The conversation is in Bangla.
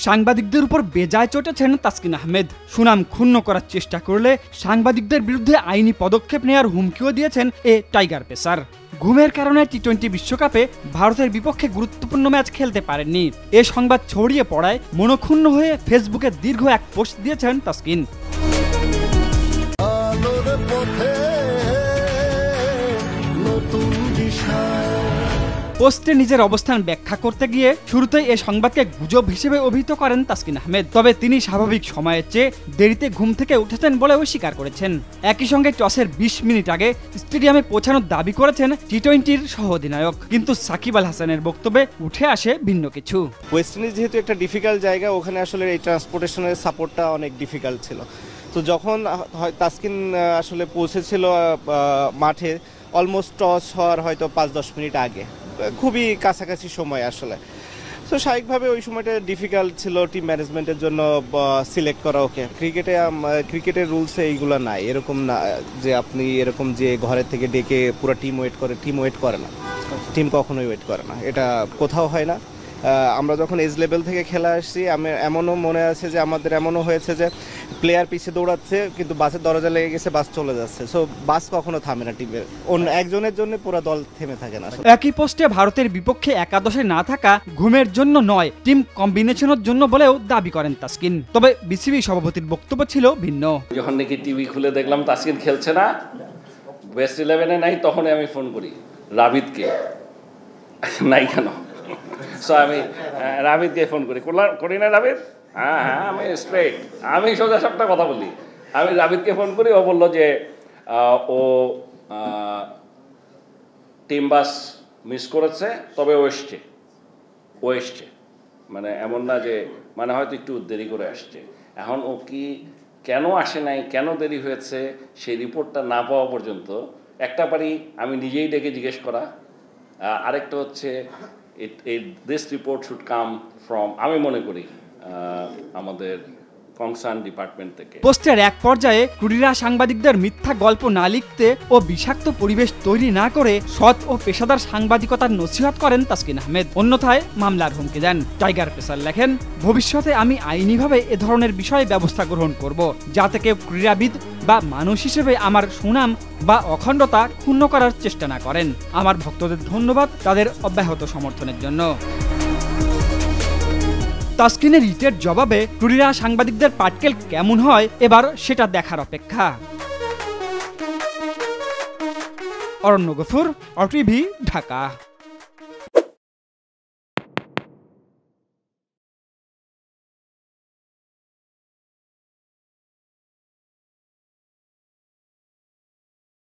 সাংবাদিকদের উপর বেজায় চটেছেন তাসকিন আহমেদ। সুনাম ক্ষুণ্ণ করার চেষ্টা করলে সাংবাদিকদের বিরুদ্ধে আইনি পদক্ষেপ নেওয়ার হুমকিও দিয়েছেন এ টাইগার পেসার। ঘুমের কারণে টি-20 বিশ্বকাপে ভারতের বিপক্ষে গুরুত্বপূর্ণ ম্যাচ খেলতে পারেননি। এ সংবাদ ছড়িয়ে পড়ায় মনক্ষুণ্ণ হয়ে ফেসবুকে দীর্ঘ এক পোস্ট দিয়েছেন তাসকিন। পোস্টে নিজের অবস্থান ব্যাখ্যা করতে গিয়ে শুরুতেই এ সংবাদকে গুজব হিসেবে অভিহিত করেন তাসকিন আহমেদ। তবে তিনি স্বাভাবিক সময়ের চেয়ে দেরিতে ঘুম থেকে উঠেছেন বলেও স্বীকার করেছেন। একই সঙ্গে টসের 20 মিনিট আগে স্টেডিয়ামে পৌঁছানোর দাবি করেছেন টি-20-র সহ অধিনায়ক। কিন্তু সাকিব আল হাসানের বক্তব্যে উঠে আসে ভিন্ন কিছু। ওয়েস্ট ইন্ডিজ যেহেতু একটা ডিফিকাল্ট জায়গা, ওখানে আসলে এই ট্রান্সপোর্টেশনের সাপোর্টটা অনেক ডিফিকাল্ট ছিল। তো যখন তাসকিন আসলে পৌঁছেছিল মাঠে, অলমোস্ট টস হওয়ার হয়তো 5-10 মিনিট আগে, খুবই কাছাকাছি সময় আসলে। তো স্বাভাবিকভাবে ওই সময়টা ডিফিকাল্ট ছিল টিম ম্যানেজমেন্টের জন্য সিলেক্ট করা ওকে। ক্রিকেটের রুলসে এইগুলো নাই, এরকম না যে আপনি এরকম যে ঘরের থেকে ডেকে পুরো টিম ওয়েট করে না। টিম কখনোই ওয়েট করে না, এটা কোথাও হয় না। আমরা যখন এজ লেভেল থেকে খেলা আসছি, এমনও মনে আছে যে আমাদের এমনও হয়েছে যে প্লেয়ার পিছিয়ে দৌড়াচ্ছে কিন্তু বাসের দরজা লেগে গেছে, বাস চলে যাচ্ছে। সো বাস কখনো থামে না, টিমের অন্য একজনের জন্য পুরো দল থেমে থাকে না। একই পোস্টে ভারতের বিপক্ষে একাদশে না থাকা ঘুমের জন্য নয়, টিম কম্বিনেশনের জন্য বলেও দাবি করেন তাসকিন। তবে বিসিবি সভাপতির বক্তব্য ছিল ভিন্ন। যখন নাকি টিভি খুলে দেখলাম তাসকিন খেলছে না, বেস্ট 11-এ নাই, তখনই আমি ফোন করি রাবিদকে, নাই কেন? সো আমি রাবিদকে ফোন করি না রাবিদ, হ্যাঁ আমি স্ট্রেট, আমি সোজা সবটা কথা বলি। আমি রাবিদকে ফোন করি, ও বললো যে ও টিম বাস মিস করেছে, তবে ও এসছে, মানে এমন না যে মানে হয়তো একটু দেরি করে আসছে। এখন ও কি কেন আসে নাই, কেন দেরি হয়েছে, সেই রিপোর্টটা না পাওয়া পর্যন্ত একটা পারি আমি নিজেই ডেকে জিজ্ঞেস করা, আরেকটা হচ্ছে this report should come from, আমি মনে করি আমাদের কনসার্ন ডিপার্টমেন্ট থেকে। পোস্টের এক পর্যায়ে ক্রুডিরা সাংবাদিকদের মিথ্যা গল্প না লিখতে ও বিষাক্ত পরিবেশ তৈরি না করে সৎ ও পেশাদার সাংবাদিকতার নসিহত করেন তাসকিন আহমেদ। অন্যথায় মামলার হুমকি দেন। টাইগার পেসার লেখেন, ভবিষ্যতে আমি আইনিভাবে এ ধরনের বিষয়ে ব্যবস্থা গ্রহণ করব, যাতে কেউ ক্রীড়াবিদ বা মানুষ হিসেবে আমার সুনাম বা অখণ্ডতা ক্ষুণ্ণ করার চেষ্টা না করেন। আমার ভক্তদের ধন্যবাদ তাদের অব্যাহত সমর্থনের জন্য। তাসকিনের রিটের জবাবে ক্রুডিরা সাংবাদিকদের পাটকেল কেমন হয় এবার সেটা দেখার অপেক্ষা। অরণ্য গফুর, অটিভি, ঢাকা।